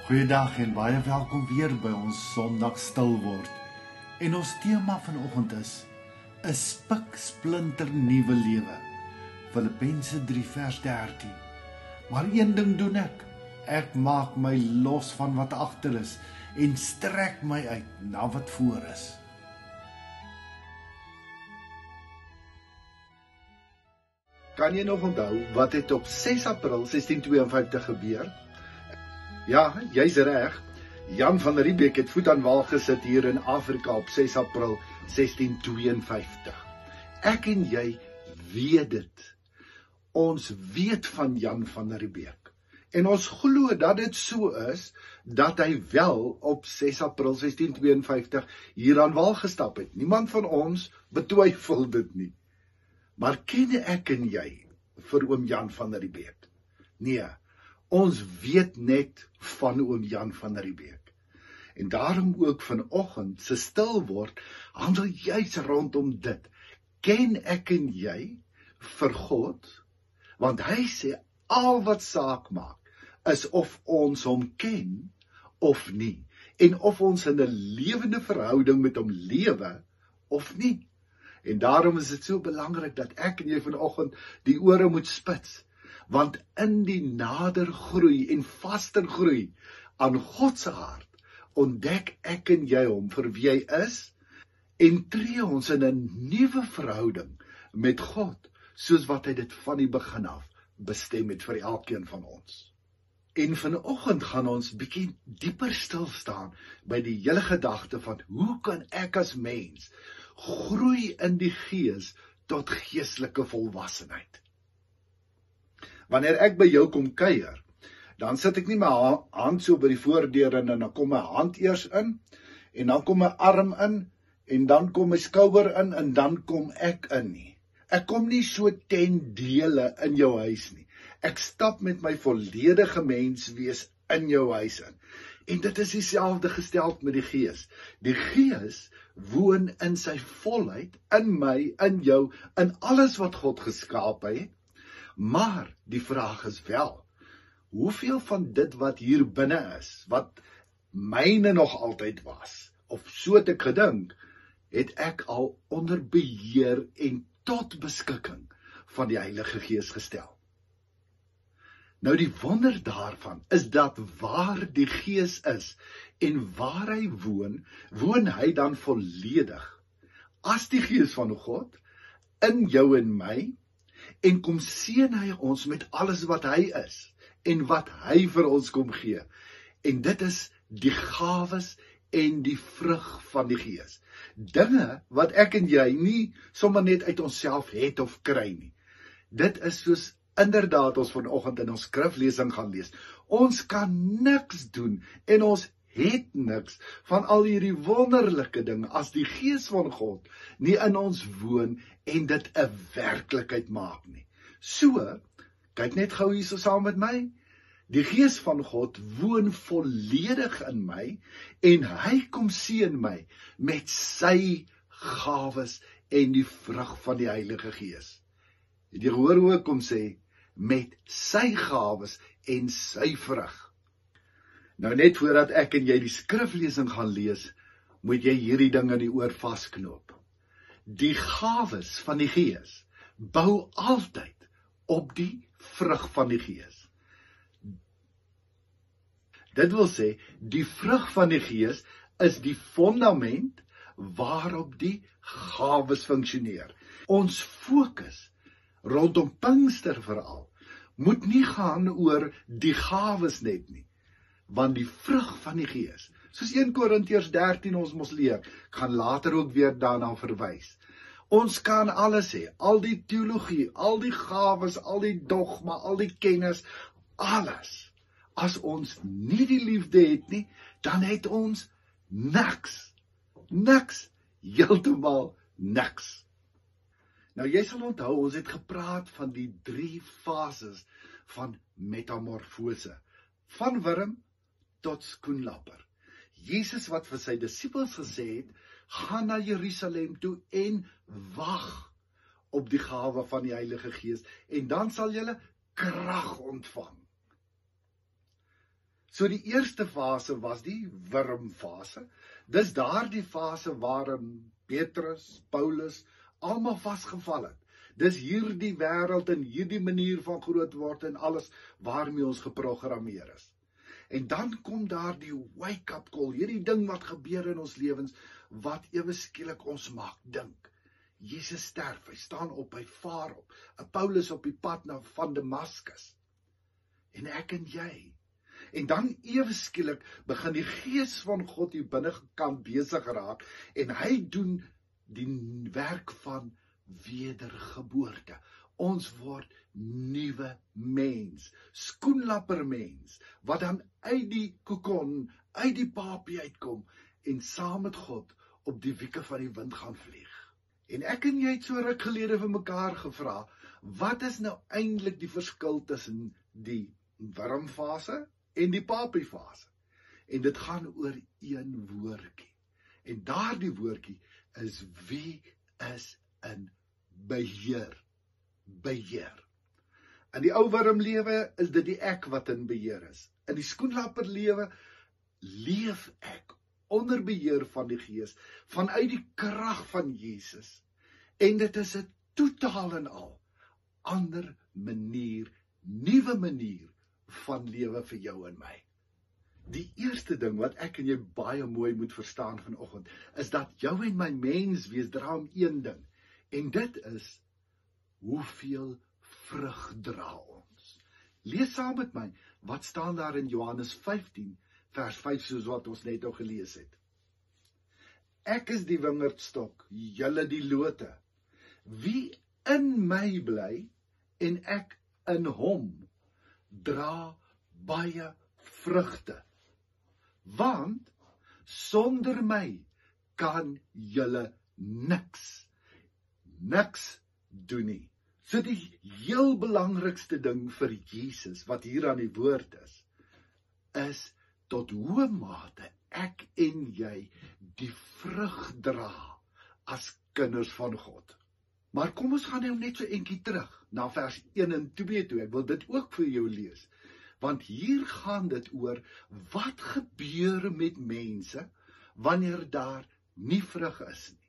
Goeiedag en baie welkom weer by ons Sondag stil word. En ons tema vanoggend is 'n spiksplinter nuwe lewe. Filippense 3 vers 13. Maar een ding doen ek maak my los van wat agter is en strek my uit na wat voor is. Kan jy nog onthou wat het op 6 April 1652 gebeur? Ja, jy's reg. Jan van Riebeeck het voet aan wal gesit hier in Afrika op 6 April 1652. Ek en jy weet dit. Ons weet van Jan van Riebeeck. En ons glo dat dit so is, dat hy wel op 6 April 1652 hier aan wal gestap het. Niemand van ons betwyfel dit nie. Maar ken ek en jy vir oom Jan van Riebeeck? Nee, ons weet net van oom Jan van Riebeeck. En daarom ook vanoggend se stil word handel juis rondom dit. Ken ek en jy vir God? Want hy sê al wat saak maak is of ons hom ken of nie. En of ons in 'n lewende verhouding met hom lewe of nie. En daarom is dit so belangrik dat ek en jy vanoggend die ore moet spits. Want in die nader groei en vaster groei aan God se hart, ontdek ek en jy hom vir wie hy is en tree ons in 'n nuwe verhouding met God, soos wat hy dit van die begin af bestem het vir elkeen van ons. En vanoggend gaan ons bietjie dieper stil staan by die hele gedagte van hoe kan ek as mens groei in die gees tot geestelike volwassenheid. Wanneer ek by jou kom kuier, dan sit ek nie my hand so by die voordeur in en dan kom my hand eers in, en dan kom my arm in, en dan kom my skouer in, en dan kom ek in nie. Ek kom nie so ten dele in jou huis nie. Ek stap met my volledige menswees in jou huis in. En dit is dieselfde gesteld met die Gees. Die Gees woon in sy volheid, in my, in jou, in alles wat God geskaap het. Maar die vraag is wel, hoeveel van dit wat hier binne is, wat myne nog altyd was, of so het ek gedink, het ek al onder beheer en tot beskikking van die Heilige Gees gestel. Nou die wonder daarvan is dat waar die Gees is en waar hy woon hy dan volledig as die Gees van God in jou en my en kom seën hy ons met alles wat hy is en wat hy vir ons kom gee. En dit is die gawes en die vrug van die Gees. Dinge wat ek en jy nie sommer net uit onsself het of kry nie. Dit is soos inderdaad ons vanoggend in ons skriflesing gaan lees. Ons kan niks doen en ons het niks van al hierdie wonderlike dinge as die Gees van God nie in ons woon en dit 'n werklikheid maak nie. So, kyk net gou hierso saam met my. Die Gees van God woon volledig in my en hy kom seën my met sy gawes en die vrug van die Heilige Gees. Die gehoor hoe ek kom sê, met sy gawes en sy vrug. Nou net voordat ek en jy die skriflesing gaan lees, moet jy hierdie ding in die oor vasknoop. Die gawes van die Gees bou altyd op die vrug van die Gees. Dit wil sê, die vrug van die Gees is die fondament waarop die gawes funksioneer. Ons fokus rondom Pinkster veral moet nie gaan oor die gawes net nie, want die vrug van die Gees, soos 1 Korintiërs 13 ons mos leer, gaan later ook weer daarna verwys. Ons kan alles hê, al die teologie, al die gawes, al die dogma, al die kennis, alles. As ons nie die liefde het nie, dan het ons niks. Niks, heeltemal niks. Nou jy sal onthou, ons het gepraat van die 3 fases van metamorfose. Van wurm tot skoenlapper. Jesus wat vir sy disippels gesê het, gaan na Jerusalem toe en wag op die gawe van die Heilige Gees en dan sal julle krag ontvang. So die eerste fase was die wurmfase. Dis daardie fase waarin Petrus, Paulus, almal vasgeval het. Dis hierdie wêreld en hierdie manier van groot word en alles waarmee ons geprogrammeer is. En dan kom daar die wake-up call, hierdie ding wat gebeur in ons lewens, wat ewe skielik ons maak dink. Jesus sterf, hy staan op, hy vaar op, 'n Paulus op die pad van Damaskus. En ek en jy. En dan ewe skielik begin die gees van God hier binnekant besig raak, en hy doen die werk van wedergeboorte. Ons word nuwe mens, skoenlappermens, wat dan uit die kokon, uit die papie uitkom, en saam met God op die wieke van die wind gaan vlieg. En ek en jy het so ruk gelede vir mekaar gevra, wat is nou eintlik die verskil tussen die wurmfase en die papiefase? En dit gaan oor een woordjie. En daardie woordjie is: wie is in beheer? Beheer. In die ou wurmlewe is dit die ek wat in beheer is. In die skoenlapperlewe leef ek onder beheer van die Gees, vanuit die krag van Jesus. En dit is 'n totaal en al ander manier, nuwe manier van lewe vir jou en my. Die eerste ding wat ek en jy baie mooi moet verstaan vanoggend, is dat jou en my menswees dra om een ding, en dit is: hoeveel vrug dra ons? Lees saam met my, wat staan daar in Johannes 15, vers 5, soos wat ons net al gelees het. Ek is die wingerdstok, julle die lote. Wie in my bly, en ek in hom, dra baie vrugte. Want sonder my kan julle niks doen nie. So die heel belangrikste ding vir Jesus, wat hier aan die woord is tot hoe mate ek en jy die vrug dra as kinders van God. Maar kom ons gaan nou net so eentjie terug na vers 1 en 2 toe. Ek wil dit ook vir jou lees. Want hier gaan dit oor wat gebeur met mense wanneer daar nie vrug is nie.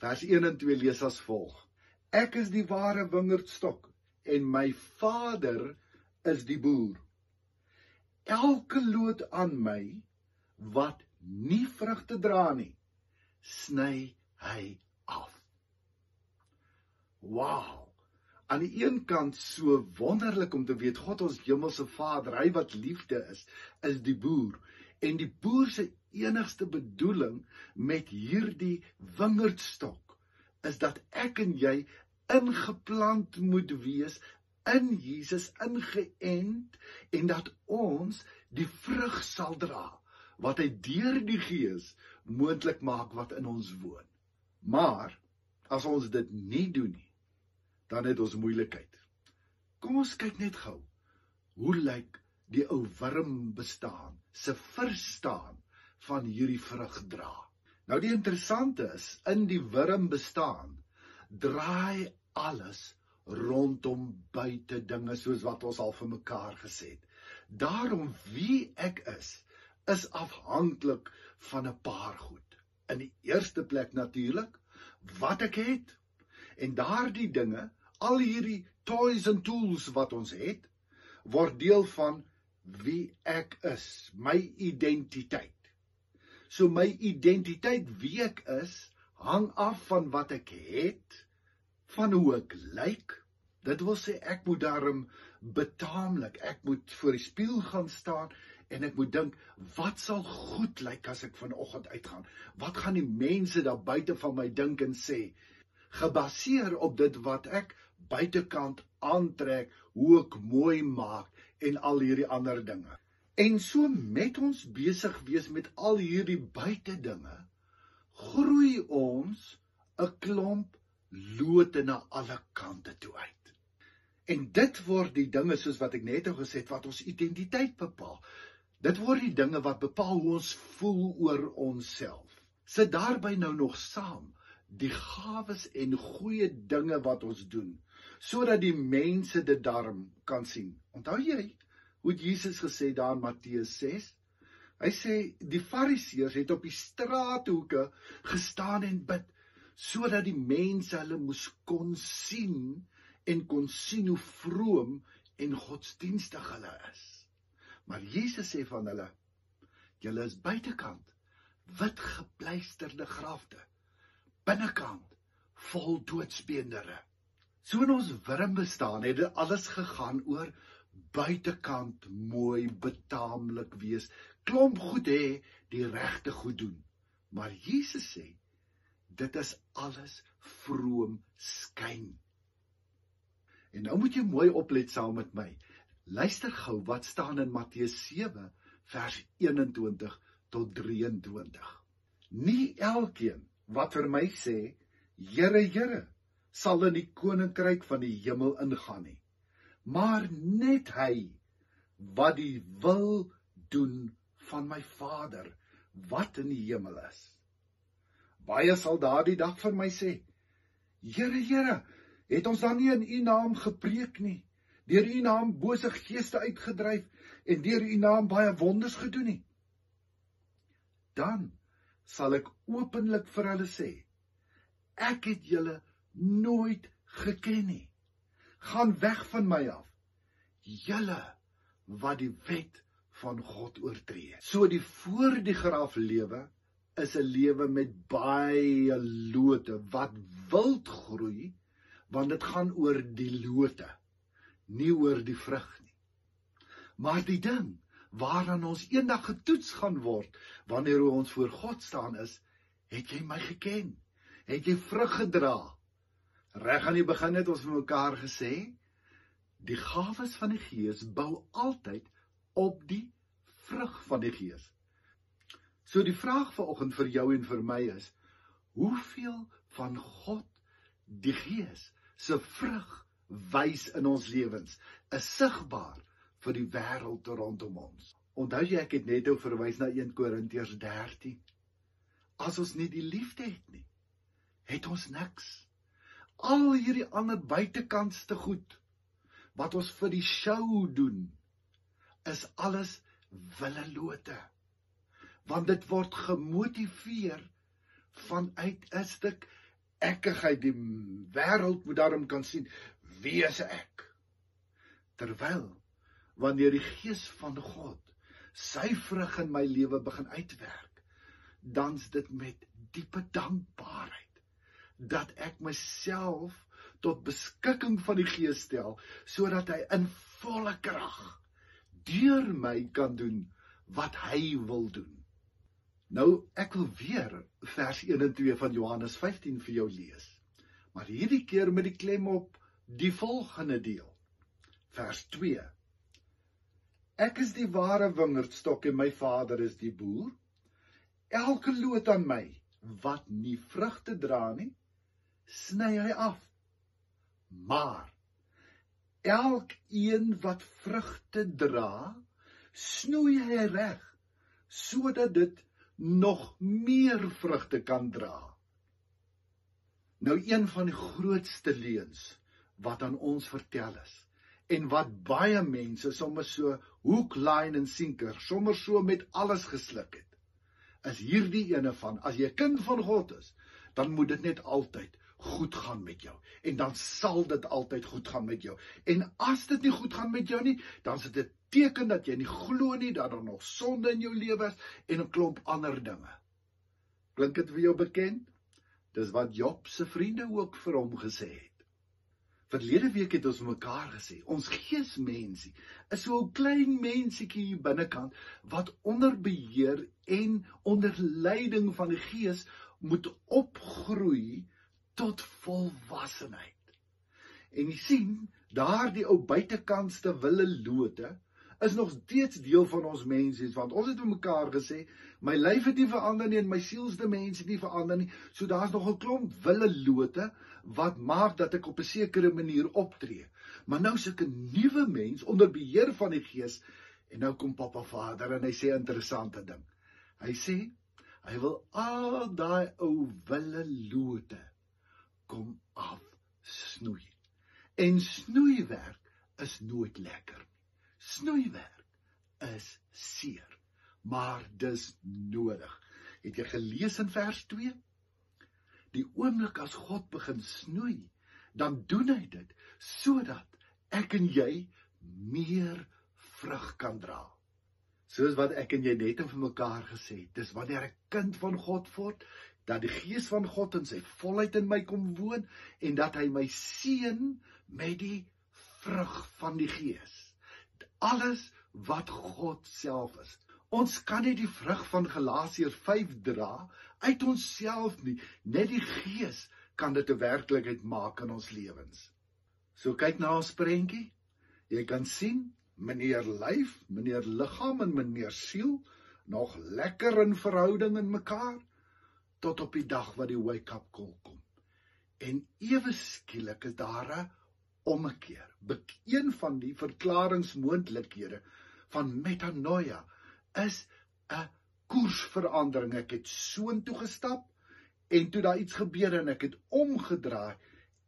Vers 1 en 2 lees as volg: Ek is die ware wingerdstok en my Vader is die boer. Elke loot aan my wat nie vrugte dra nie, sny hy af. Wow! Aan die een kant so wonderlik om te weet, God ons hemelse Vader, hy wat liefde is die boer. En die boer se enigste bedoeling met hierdie wingerdstok is dat ek en jy ingeplant moet wees in Jesus, ingeënt, en dat ons die vrug sal dra, wat hy deur die Gees moontlik maak wat in ons woon. Maar, as ons dit nie doen nie, dan het ons moeilikheid. Kom ons kyk net gou, hoe lyk die ou wurm bestaan, se verstaan van hierdie vrug dra. Nou die interessante is, in die wurm bestaan, draai alles rondom buite dinge, soos wat ons al vir mekaar gesê het. Daarom wie ek is afhanklik van 'n paar goed. In die eerste plek natuurlik, wat ek het, en daardie dinge, al hierdie toys en tools wat ons het, word deel van wie ek is, my identiteit. So my identiteit, wie ek is, hang af van wat ek het, van hoe ek lyk. Dit wil sê, ek moet daarom betaamlik, ek moet voor die spieël gaan staan, en ek moet dink, wat sal goed lyk as ek vanoggend uitgaan? Wat gaan die mense daar buite van my dink en sê? Gebaseer op dit wat ek buitekant aantrek, hoe ek mooi maak, en al hierdie ander dinge. En so met ons besig wees met al hierdie buite dinge, groei ons 'n klomp lote na alle kante toe uit. En dit word die dinge, soos wat ek net al gesê het, wat ons identiteit bepaal. Dit word die dinge wat bepaal hoe ons voel oor onsself. Sit daarby nou nog saam die gawes en goeie dinge wat ons doen, sodat die mense dit daarom kan sien. Onthou jy, Hoe het Jesus gesê daar in Matteus 6? Hy sê, die fariseërs het op die straathoeke gestaan en bid, sodat die mense hulle moes kon sien hoe vroom en godsdienstig hulle is. Maar Jesus sê van hulle, julle is buitekant, wit gepleisterde grafte, binnekant, vol doodsbeendere. So in ons wurmbestaan het dit alles gegaan oor buitekant mooi, betaamlik wees, klomp goed hê, die regte goed doen. Maar Jesus sê, dit is alles vroom skyn. En nou moet jy mooi oplet saam met my. Luister gou wat staan in Matteus 7, vers 21 tot 23. Nie elkeen wat vir my sê, Here, Here, sal in die koninkryk van die hemel ingaan nie, maar net hy wat die wil doen van my Vader, wat in die hemel is. Baie sal daardie dag vir my sê, Here, Here, het ons dan nie in u naam gepreek nie, deur u naam bose geeste uitgedryf en deur u naam baie wonders gedoen nie? Dan sal ek openlik vir hulle sê, ek het julle nooit geken nie. Gaan weg van my af, julle wat die wet van God oortree. So die voor die graf lewe is 'n lewe met baie lote wat wild groei, want dit gaan oor die lote, nie oor die vrug nie. Maar die ding waaraan ons eendag getoets gaan word, wanneer ons voor God staan is, het jy my geken? Het jy vrug gedra? Reg aan die begin het ons vir mekaar gesê, die gawes van die Gees bou altyd op die vrug van die Gees. So die vraag vanoggend vir jou en vir my is, hoeveel van God, die Gees, se vrug wys in ons lewens, is sigbaar vir die wêreld rondom ons? Onthou jy, ek het net nou verwys na 1 Korintiërs 13. As ons nie die liefde het nie, het ons niks. Al hierdie ander buitekantste goed, wat ons vir die show doen, is alles willelote. Want dit word gemotiveer vanuit 'n stuk ekkigheid. Die wêreld moet daarom kan sien, wie is ek? Terwyl, wanneer die Gees van God sy vrug in my lewe begin uitwerk, dan's dit met diepe dankbaarheid, dat ek myself tot beskikking van die Gees stel, sodat hy in volle krag deur my kan doen wat hy wil doen. Nou, ek wil weer vers 1 en 2 van Johannes 15 vir jou lees, maar hierdie keer met die klem op die volgende deel. Vers 2. Ek is die ware wingerdstok en my Vader is die boer. Elke loot aan my wat nie vrugte dra nie, sny hy af. Maar elkeen wat vrugte dra, snoei hy reg, sodat dit nog meer vrugte kan dra. Nou, een van die grootste leuns wat aan ons vertel is, en wat baie mense sommer so hoek, line en sinker, sommer so met alles gesluk het, is hierdie ene van, as jy 'n kind van God is, dan moet dit net altyd goed gaan met jou, en dan sal dit altyd goed gaan met jou, en as dit nie goed gaan met jou nie, dan is dit 'n teken dat jy nie glo nie, dat daar nog sonde in jou lewe is, en 'n klomp ander dinge. Klink dit vir jou bekend? Dis wat Job se vriende ook vir hom gesê het. Verlede week het ons mekaar gesê, ons geesmensie is so 'n klein mensietjie hier binnekant, wat onder beheer en onder leiding van die Gees moet opgroei tot volwassenheid. En jy sien, daardie ou buitekantste willelote is nog steeds deel van ons mensies, want ons het met mekaar gesê, my lyf het nie verander nie en my sielsdimensie nie verander nie, so daar's nog 'n klomp willelote wat maak dat ek op 'n sekere manier optree. Maar nou is ek 'n nuwe mens onder beheer van die Gees, en nou kom Papa Vader en hy sê 'n interessante ding. Hy sê, hy wil al daai ou willelote kom afsnoei. En snoeiwerk is nooit lekker. Snoeiwerk is seer, maar dis nodig. Het jy gelees in vers 2? Die oomblik as God begin snoei, dan doen hy dit, sodat ek en jy meer vrug kan dra. Soos wat ek en jy net vir mekaar gesê het, dis wanneer ek kind van God word, dat die Gees van God in sy volheid in my kom woon, en dat hy my seën met die vrug van die Gees. Alles wat God self is. Ons kan nie die vrug van Galasiërs 5 dra uit onsself nie. Net die Gees kan dit 'n werklikheid maak in ons lewens. So kyk na ons prentjie. Jy kan sien, meneer lyf, meneer liggaam en meneer siel nog lekker in verhouding in mekaar, tot op die dag wat die wake-up call kom. En ewe skielik is daar 'n ommekeer. Een van die verklaringsmoontlikhede van metanoia is 'n koersverandering. Ek het soontoe gestap en toe daar iets gebeur en ek het omgedraai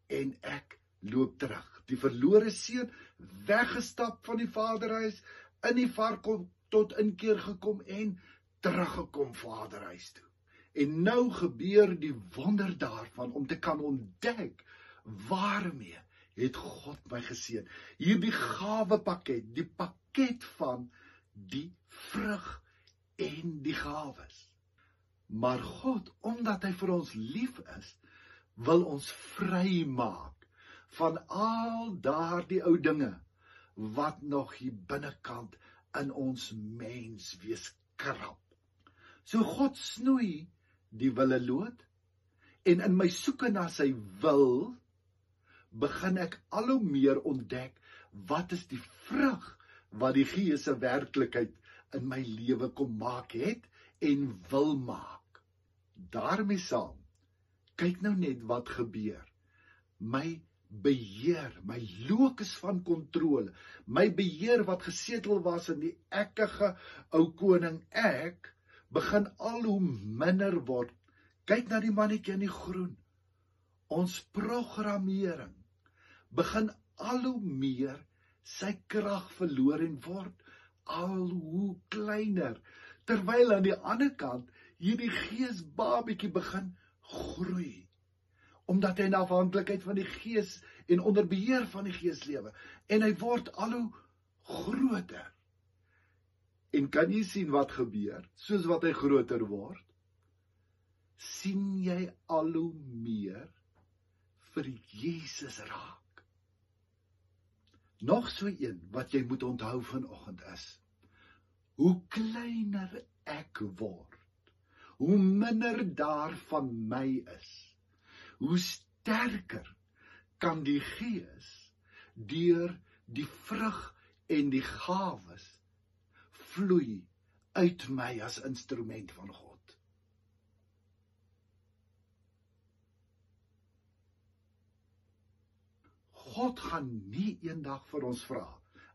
en ek loop terug. Die verlore seun weggestap van die vaderhuis, in die vark tot inkeer gekom en teruggekom vaderhuis toe. En nou gebeur die wonder daarvan om te kan ontdek waarmee het God my geseën. Hierdie gawepakket, die pakket van die vrug en die gawes. Maar God, omdat hy vir ons lief is, wil ons vry maak van al daardie ou dinge wat nog hier binnekant in ons menswees krap. So God snoei die willeloot en in my soeke na sy wil begin ek al hoe meer ontdek wat is die vrug wat die Gees se werklikheid in my lewe kom maak het en wil maak. Daarmee saam, kyk nou net wat gebeur. My beheer, my locus van kontrole, my beheer wat gesetel was in die ekkige ou koning ek, begin al hoe minder word. Kyk na die mannetjie in die groen. Ons programmering begin al hoe meer sy krag verloor en word al hoe kleiner, terwyl aan die ander kant hierdie geesbabietjie begin groei, omdat hy in afhanklikheid van die Gees en onder beheer van die Gees lewe, en hy word al hoe groter. En kan jy sien wat gebeur, soos wat hy groter word? Sien jy al hoe meer vir Jesus raak? Nog so een wat jy moet onthou vanoggend is, hoe kleiner ek word, hoe minder daar van my is, hoe sterker kan die Gees deur die vrug en die gawes vloei uit my as instrument van God. God gaan nie eendag vir ons vra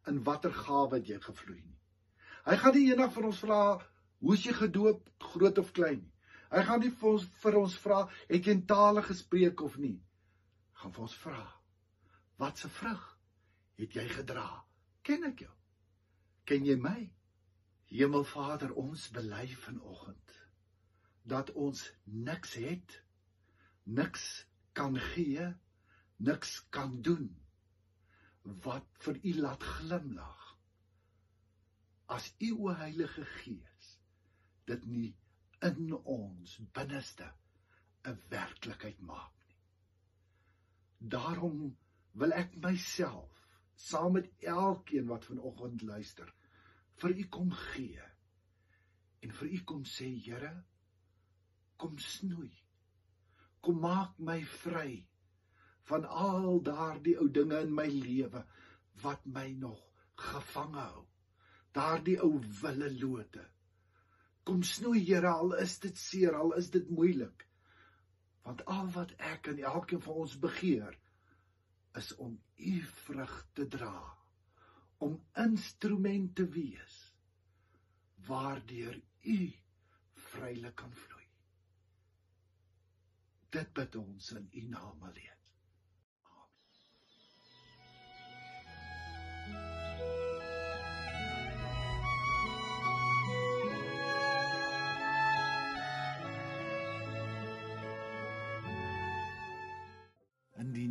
in watter gawe het jy gevloei nie. Hy gaan nie eendag vir ons vra hoe is jy gedoop, groot of klein nie. Hy gaan nie vir ons vra het jy in tale gespreek of nie. Hy gaan vir ons vra wat se vrug het jy gedra? Ken ek jou? Ken jy my? Hemelvader, ons bely vanoggend dat ons niks het, niks kan gee, niks kan doen wat vir u laat glimlag as u o Heilige Gees dit nie in ons binneste 'n werklikheid maak nie. Daarom wil ek myself saam met elkeen wat vanoggend luister vir u kom gee en vir u kom sê, Here, kom snoei, kom maak my vry van al daardie ou dinge in my lewe wat my nog gevange hou, daardie ou willelote. Kom snoei, Here, al is dit seer, al is dit moeilik, want al wat ek en elkeen van ons begeer is om u vrug te dra, om instrument te wees waardeur u vrylik kan vloei. Dit bid ons in u naam alleen.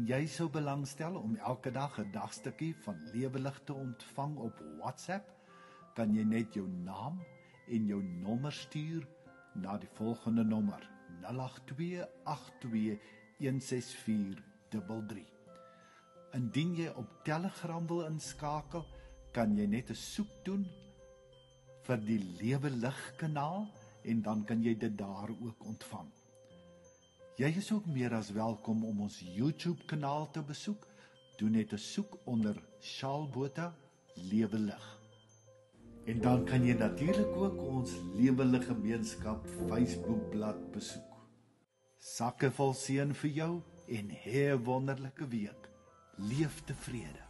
jy sou belangstel om elke dag 'n dagstukkie van Lewelig te ontvang op WhatsApp, kan jy net jou naam en jou nommer stuur na die volgende nommer 08282164333. Indien jy op Telegram wil inskakel, kan jy net 'n soek doen vir die Lewelig kanaal en dan kan jy dit daar ook ontvang. Jy is ook meer as welkom om ons YouTube kanaal te besoek. Doen net 'n soek onder Shaal Botha Lewelig. En dan kan jy natuurlik ook ons Lewelig Gemeenskap Facebookblad besoek. Sakke vol seën vir jou en hê 'n wonderlike week. Leef tevrede.